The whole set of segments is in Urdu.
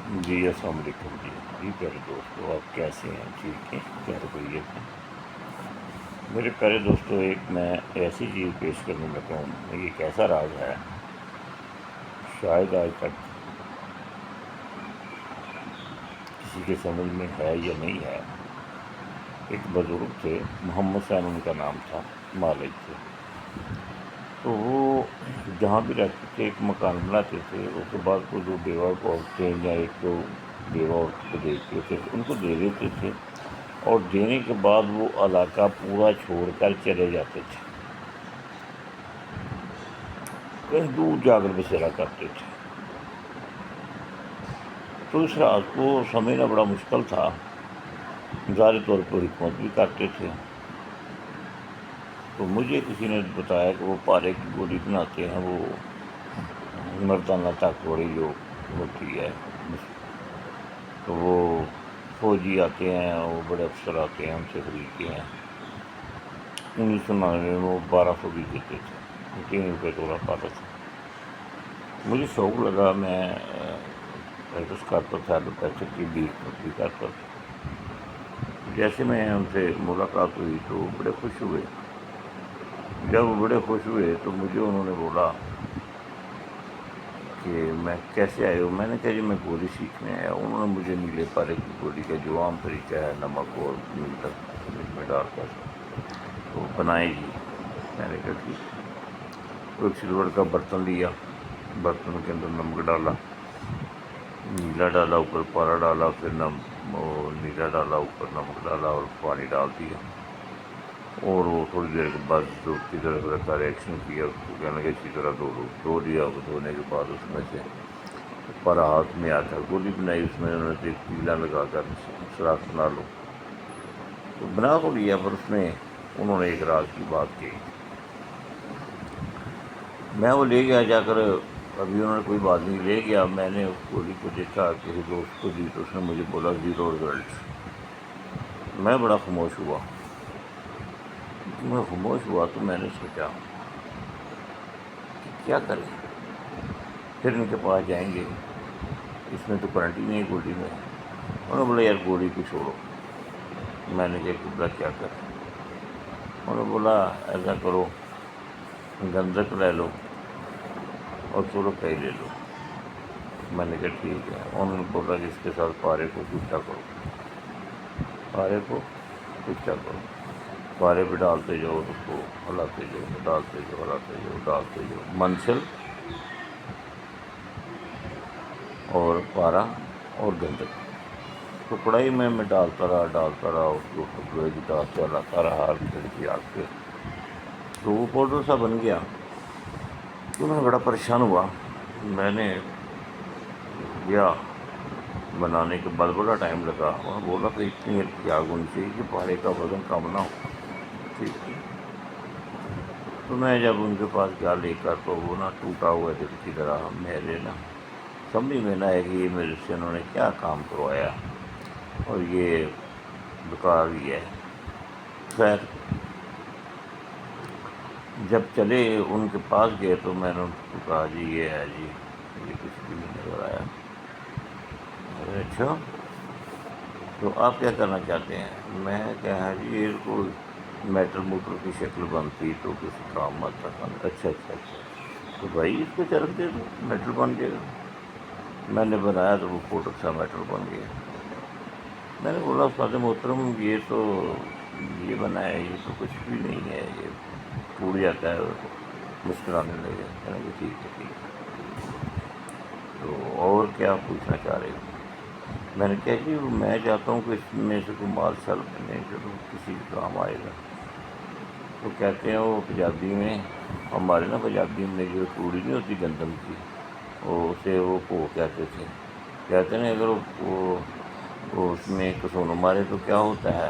جی السلام علیکم جی پیارے دوستو، آپ کیسے ہیں؟ ٹھیک ہیں؟ خیر خیریت ہے؟ میرے پیارے دوستو، ایک میں ایسی چیز پیش کرنے لگا ہوں، یہ کیسا راز ہے شاید آج تک کسی کے سمجھ میں ہے یا نہیں ہے۔ ایک بزرگ تھے، محمد حسین ان کا نام تھا، مالک تھے۔ تو وہ جہاں بھی رہتے تھے ایک مکان بناتے تھے، اس کے بعد کو جو بیوہ عورتیں یا ایک دو بیوہ عورت کو دیکھتے تھے ان کو دے دیتے تھے، اور دینے کے بعد وہ علاقہ پورا چھوڑ کر چلے جاتے تھے، کہیں دور جا کر بسیرا کرتے تھے۔ تو اس راز کو سمجھنا بڑا مشکل تھا، ظاہر طور پر حکمت بھی کرتے تھے۔ تو مجھے کسی نے بتایا کہ وہ پارے کی گولی بناتے ہیں، وہ مردانہ طاقتوری جو ہوتی ہے، تو وہ فوجی آتے ہیں، وہ بڑے افسر آتے ہیں، ان سے خریدتے ہیں۔ 1999 میں وہ 1200 بھی دیتے تھے، 3 روپے تولا پاتا تھا۔ مجھے شوق لگا، میں پریکٹس کرتا تھا، پیسے کی بھی کرتا تھا۔ جیسے میں ان سے ملاقات ہوئی تو بڑے خوش ہوئے۔ جب وہ بڑے خوش ہوئے تو مجھے انہوں نے بولا کہ میں کیسے آئے ہوں؟ میں نے کہا جی میں گولی سیکھنے آیا ہوں۔ انہوں نے مجھے نیلے پارے کی گولی کا جو عام طریقہ ہے، نمک اور مرچ میں ڈال کر تو بنائے جی۔ میں نے کہا ٹھیک۔ ایک سلور کا برتن لیا، برتن کے اندر نمک ڈالا، نیلا ڈالا، اوپر پارا ڈالا، پھر نیلا ڈالا، اوپر نمک ڈالا اور پانی ڈال دیا، اور وہ تھوڑی دیر کے بعد دودھ کی طرف کا ریئیکشن کیا، اس کو کہنے لگا اسی طرح دھو لیا۔ وہ دھونے کے بعد اس میں سے پارا ہاتھ میں آتا، گولی بنائی، اس میں انہوں نے ایک پیلا لگا کر سراخ بنا لو، تو بنا تو لیا، پر اس میں انہوں نے ایک راز کی بات کی۔ میں وہ لے گیا جا کر، ابھی انہوں نے کوئی بات نہیں لے گیا، میں نے اس گولی کو دیکھا، کسی دوست کو دی تو اس نے مجھے بولا 0 رزلٹ۔ میں بڑا خاموش ہوا۔ میں خاموش ہوا تو میں نے سوچا کہ کیا کریں، پھر ان کے پاس جائیں گے، اس میں تو کرنٹ ہی نہیں ہے گولی میں۔ انہوں نے بولا یار گولی کو چھوڑو۔ میں نے کہا قبلہ کیا کریں؟ انہوں نے بولا ایسا کرو، گندھک لے لو اور سرخ لے لو۔ میں نے کہا ٹھیک ہے۔ انہوں نے بولا کہ اس کے ساتھ پارے کو کچا کرو، پارے کو کچا کرو، پارے پہ ڈالتے جاؤ، اس کو ہلاتے جاؤ، ڈالتے جاؤ، ہلاتے جاؤ، ڈالتے جاؤ، منسل اور پارا اور گندھک تو کڑائی میں ڈالتا رہا، اس کو ٹکڑے کی طرح سے ہلاتا رہا، کھڑکی آگ پہ، تو وہ پاؤڈر سا بن گیا۔ تو میں بڑا پریشان ہوا۔ میں نے گیا بنانے کے بعد، بڑا ٹائم لگا، اور بولا کہ اتنی ہلکی آگ ہونی چاہیے کہ پارے کا وزن کم نہ ہو۔ ٹھیک ہے۔ تو میں جب ان کے پاس گیا لے کر، تو وہ نا ٹوٹا ہوا دل کی طرح میرے نا سمجھ میں نہ آئے کہ یہ میرے سے انہوں نے کیا کام کروایا، اور یہ بیکار ہی ہے۔ خیر جب چلے ان کے پاس گئے تو میں نے ان کو کہا جی یہ ہے جی، یہ کچھ بھی نہیں نظر آیا۔ اچھا تو آپ کیا کرنا چاہتے ہیں؟ میں کہا جی یہ کو میٹل موٹر کی شکل بنتی تو کسی کام آتا تھا۔ اچھا اچھا اچھا، تو بھائی اس کو چرخ دے دو، میٹل بن جائے گا۔ میں نے بنایا تو وہ پھوٹک سا میٹل بن گیا۔ میں نے بولا استاد محترم یہ تو یہ بنا ہے، یہ تو کچھ بھی نہیں ہے، یہ ٹوٹ جاتا ہے۔ مسکرانے لگے۔ کہنے کہ ٹھیک ہے ٹھیک ہے، تو اور کیا پوچھنا چاہ رہے ہو؟ میں نے کہا جی میں چاہتا ہوں کہ اس میں سے کوئی مال شال بنے جو کسی بھی کام آئے گا۔ تو کہتے ہیں وہ پنجابی میں، ہمارے نا پنجابی میں جو توڑی نہیں ہوتی گندم کی، وہ اسے وہ پو کہتے تھے۔ کہتے ہیں اگر وہ اس میں کسونو مارے تو کیا ہوتا ہے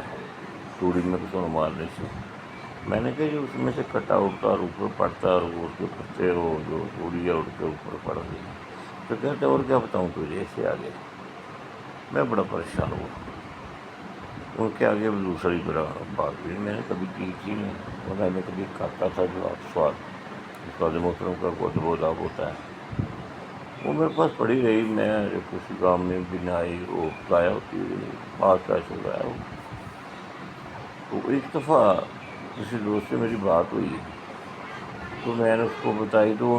توڑی میں کسونو مارنے سے؟ میں نے کہا جی اس میں سے کٹا اڑتا اور اوپر پڑتا، اور وہ اس کے پتے وہ جو توڑی ہے اڑ کے اوپر پڑ گئی۔ تو کہتے اور کیا بتاؤں تجھے اس سے آگے؟ میں بڑا پریشان ہوا۔ ان کے آگے بھی دوسری بات ہوئی، میں نے کبھی کی تھی نہیں، اور میں نے کبھی کھاتا تھا جو آپ سواد محترم کا بہت بہت آپ ہوتا ہے۔ وہ میرے پاس پڑی رہی، میں کسی کام میں بھی نہ آئی، وہ ضائع ہوتی رہی، پاس پیسے ضائع ہو گئے۔ تو ایک دفعہ کسی دوست سے میری بات ہوئی تو میں نے اس کو بتائی، تو وہ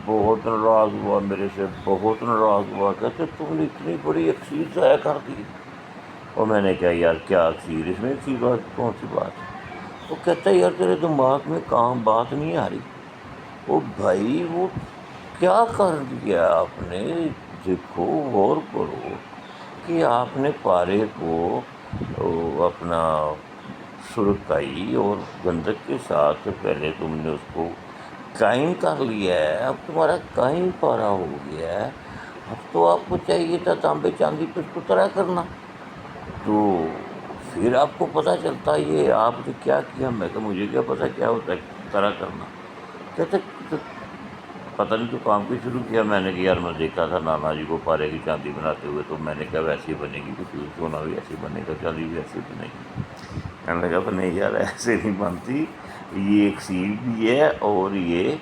بہت ناراض ہوا، میرے سے بہت ناراض ہوا، کہتے تم نے اتنی بڑی اکسیر ضائع کر دی۔ اور میں نے کہا یار کیا اکسیر، اس میں اکسیر کون سی بات ہے؟ وہ کہتا ہے یار تیرے دماغ میں کہاں بات نہیں آ رہی؟ وہ بھائی وہ کیا کر دیا آپ نے؟ دیکھو غور کرو کہ آپ نے پارے کو اپنا سرخائی اور گندک کے ساتھ پہلے تم نے اس کو قائم کر لیا ہے، اب تمہارا قائم پارا ہو گیا ہے، اب تو آپ کو چاہیے تھا تانبے چاندی پہ اس کو طرح کرنا۔ تو پھر آپ کو پتہ چلتا یہ آپ نے کیا کیا۔ میں کہ مجھے کیا پتہ کیا ہوتا ہے طرح کرنا؟ کہتے پتہ نہیں تو کام کو شروع کیا۔ میں نے کہا یار میں دیکھا تھا نانا جی کو پارے کی چاندی بناتے ہوئے، تو میں نے کہا ویسے ہی بنے گی، کچھ سونا بھی ایسے بنے گا، چاندی بھی ایسے بنے گی۔ کہنے لگا نہیں یار ایسے نہیں بنتی، یہ ایک سیل بھی ہے، اور یہ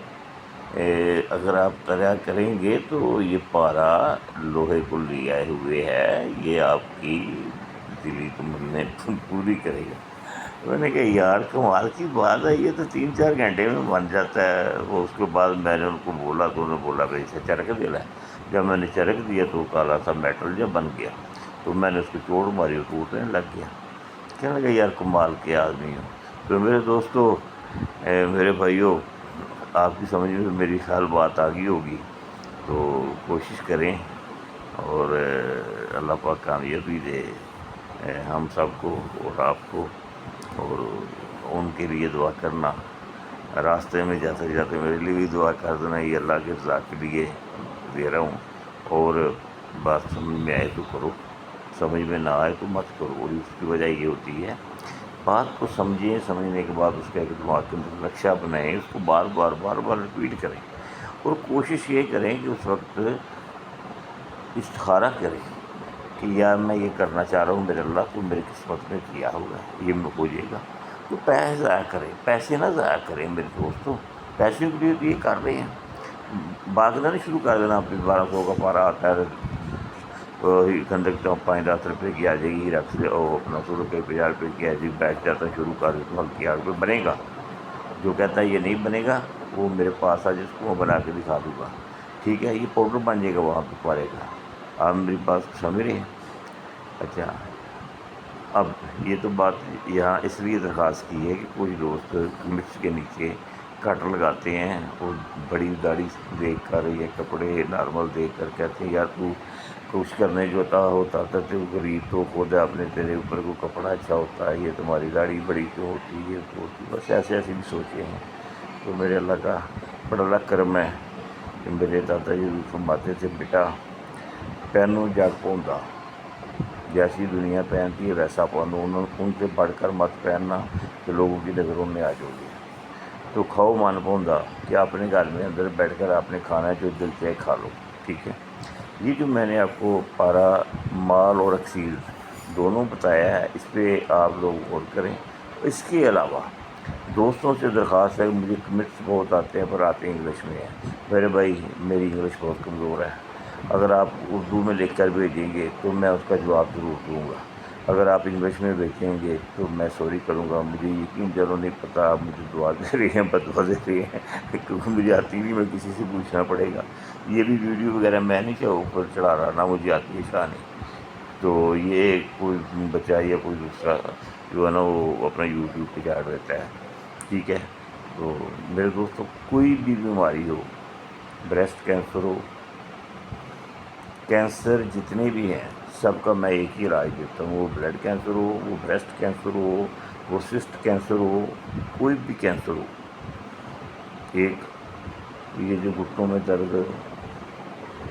اگر آپ طرح کریں گے تو یہ پارا لوہے کو لیے ہوئے ہے، یہ آپ کی دلی تمنے پوری کرے گا۔ میں نے کہا یار کمال کی بات ہے، یہ تو 3-4 گھنٹے میں بن جاتا ہے۔ وہ اس کے بعد میں نے ان کو بولا تو انہوں نے بولا بھائی اسے چرک دے ہے۔ جب میں نے چرک دیا تو کالا سا میٹل جب بن گیا، تو میں نے اس کو چوڑ ماری اور ٹوٹنے لگ گیا۔ کہنے لگا یار کمال کے آدمی ہو۔ تو میرے دوستو، میرے بھائیوں، آپ کی سمجھ میں میری خیال بات آ گئی ہوگی، تو کوشش کریں اور اللہ پاک کامیابی دے ہم سب کو اور آپ کو، اور ان کے لیے دعا کرنا، راستے میں جاتے جاتے میرے لیے بھی دعا کر دینا، یہ اللہ کے رضا کے لیے دے رہا ہوں، اور بات سمجھ میں آئے تو کرو، سمجھ میں نہ آئے تو مت کرو۔ اور اس کی وجہ یہ ہوتی ہے بات کو سمجھیں، سمجھنے کے بعد اس کا ایک دماغ کے اندر نقشہ بنائیں، اس کو بار بار رپیٹ کریں، اور کوشش یہ کریں کہ اس وقت استخارہ کریں کہ یار میں یہ کرنا چاہ رہا ہوں، میرے اللہ تو میری قسمت میں کیا ہوگا، یہ میں ہو جائے گا۔ تو پیسے ضائع کریں، پیسے نہ ضائع کریں میرے دوستوں، پیسے کے لیے تو یہ کر رہے ہیں، بھاگنا نہیں شروع کر دینا۔ آپ 1200 کا پارا آتا ہے، گندک 5-10 روپے کی آ جائے گی، رکھ سے اور اپنا 100 روپے 50 روپے کی آ جائے گی، بیٹھ جاتا شروع کر دیتا ہوں ہلکی آگ پہ بنے گا۔ جو کہتا ہے یہ نہیں بنے گا وہ میرے پاس آ جس کو میں بنا کے دکھا دوں گا، ٹھیک ہے؟ یہ پاؤڈر بن جائے گا وہاں پہ پارے کا۔ آپ میری بات کو سمجھ رہے ہیں؟ اچھا، اب یہ تو بات یہاں اس لیے درخواست کی ہے کہ کچھ دوست مرچ کے نیچے کٹ لگاتے ہیں، اور بڑی داڑھی دیکھ کر یا کپڑے نارمل دیکھ کر کہتے ہیں یار تو کچھ کرنے جو ہوتا تھا تو غریب تو خود ہے، اپنے تیرے اوپر کو کپڑا اچھا ہوتا ہے، یہ تمہاری داڑھی بڑی کیوں ہوتی ہے، یہ تو ہوتی، بس ایسے بھی سوچے ہیں۔ تو میرے اللہ کا بڑا اللہ کرم ہے کہ میرے دادا جی فرماتے تھے بیٹا پہنو جگ پوندا، جیسی دنیا پہنتی ہے ویسا پہنو، ان سے بڑھ کر مت پہننا کہ لوگوں کی نظروں میں آ جاؤ گے۔ تو کھاؤ من پوندا، کہ اپنے گھر میں اندر بیٹھ کر آپ نے کھانا جو دل چاہے کھا لو، ٹھیک ہے؟ یہ جو میں نے آپ کو پارا مال اور اکسیر دونوں بتایا ہے، اس پہ آپ لوگ غور کریں۔ اس کے علاوہ دوستوں سے درخواست ہے کہ مجھے کمنٹس بہت آتے ہیں پر آتے انگلش میں ہیں، میرے بھائی میری انگلش بہت کمزور ہے، اگر آپ اردو میں لکھ کر بھیجیں گے تو میں اس کا جواب ضرور دوں گا، اگر آپ انگلش میں بھیجیں گے تو میں سوری کروں گا، مجھے یقین چلو نہیں پتہ آپ مجھے دعا دے رہے ہیں بدعا دے رہے ہیں کیونکہ مجھے آتی نہیں، میں کسی سے پوچھنا پڑے گا۔ یہ بھی ویڈیو وغیرہ میں نہیں چاہو اوپر چڑھا رہا، نہ مجھے آتی ہے شاہ نہیں، تو یہ کوئی بچہ یا کوئی دوسرا جو ہے نا وہ اپنا یوٹیوب پہ چاڑ دیتا ہے، ٹھیک ہے؟ تو میرے دوستوں کوئی بھی بیماری ہو، بریسٹ کینسر ہو، کینسر جتنے بھی ہیں سب کا میں ایک ہی علاج دیتا ہوں، وہ بلڈ کینسر ہو، وہ بریسٹ کینسر ہو، وہ سسٹ کینسر ہو، کوئی بھی کینسر ہو۔ ایک یہ جو گھٹنوں میں درد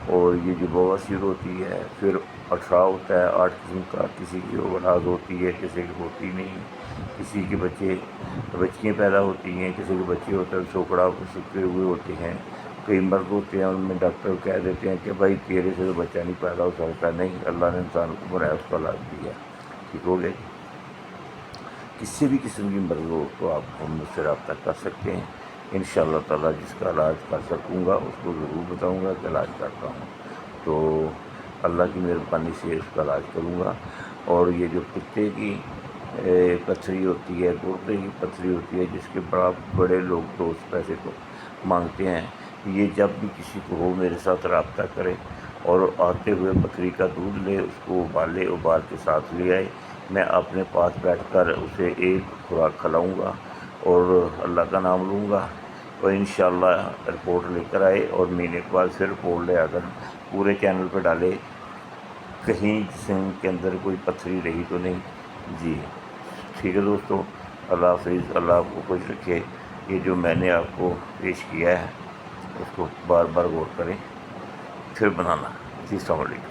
اور یہ جو بواسیر ہوتی ہے، پھر اٹھارہ ہوتا ہے 8 قسم کا، کسی کی اولاد ہوتی ہے کسی کی ہوتی نہیں، کسی کے بچیاں پیدا ہوتی ہیں، کسی کے بچے ہوتے ہیں سوکڑا سکے ہوئے ہوتے ہیں، کئی مرد ہوتے ہیں ان میں ڈاکٹر کہہ دیتے ہیں کہ بھائی تیرے سے تو بچہ نہیں پیدا ہو سکتا، نہیں، اللہ نے انسان کو بنایا اس کا علاج دیا، ٹھیک ہو گیا جی؟ کسی بھی قسم کی مرض ہو تو آپ ہم مجھ سے رابطہ کر سکتے ہیں، انشاءاللہ تعالیٰ جس کا علاج کر سکوں گا اس کو ضرور بتاؤں گا کہ علاج کرتا ہوں، تو اللہ کی مہربانی سے اس کا علاج کروں گا۔ اور یہ جو پتے کی پتھری ہوتی ہے، گردے کی پتھری ہوتی ہے، جس کے بڑے لوگ تو اس پیسے کو مانگتے ہیں، یہ جب بھی کسی کو ہو میرے ساتھ رابطہ کرے اور آتے ہوئے بکری کا دودھ لے، اس کو ابالے، ابال کے ساتھ لے آئے، میں اپنے پاس بیٹھ کر اسے ایک خوراک کھلاؤں گا اور اللہ کا نام لوں گا، اور انشاءاللہ رپورٹ لے کر آئے، اور مہینے کے بعد پھر رپورٹ لے آ کر پورے چینل پہ ڈالے کہیں جسم کے اندر کوئی پتھری رہی تو نہیں۔ جی ٹھیک ہے دوستو، اللہ حافظ، اللہ آپ کو خوش رکھے۔ یہ جو میں نے آپ کو پیش کیا ہے اس کو بار بار غور کریں، پھر بنانا۔ جی السلام علیکم۔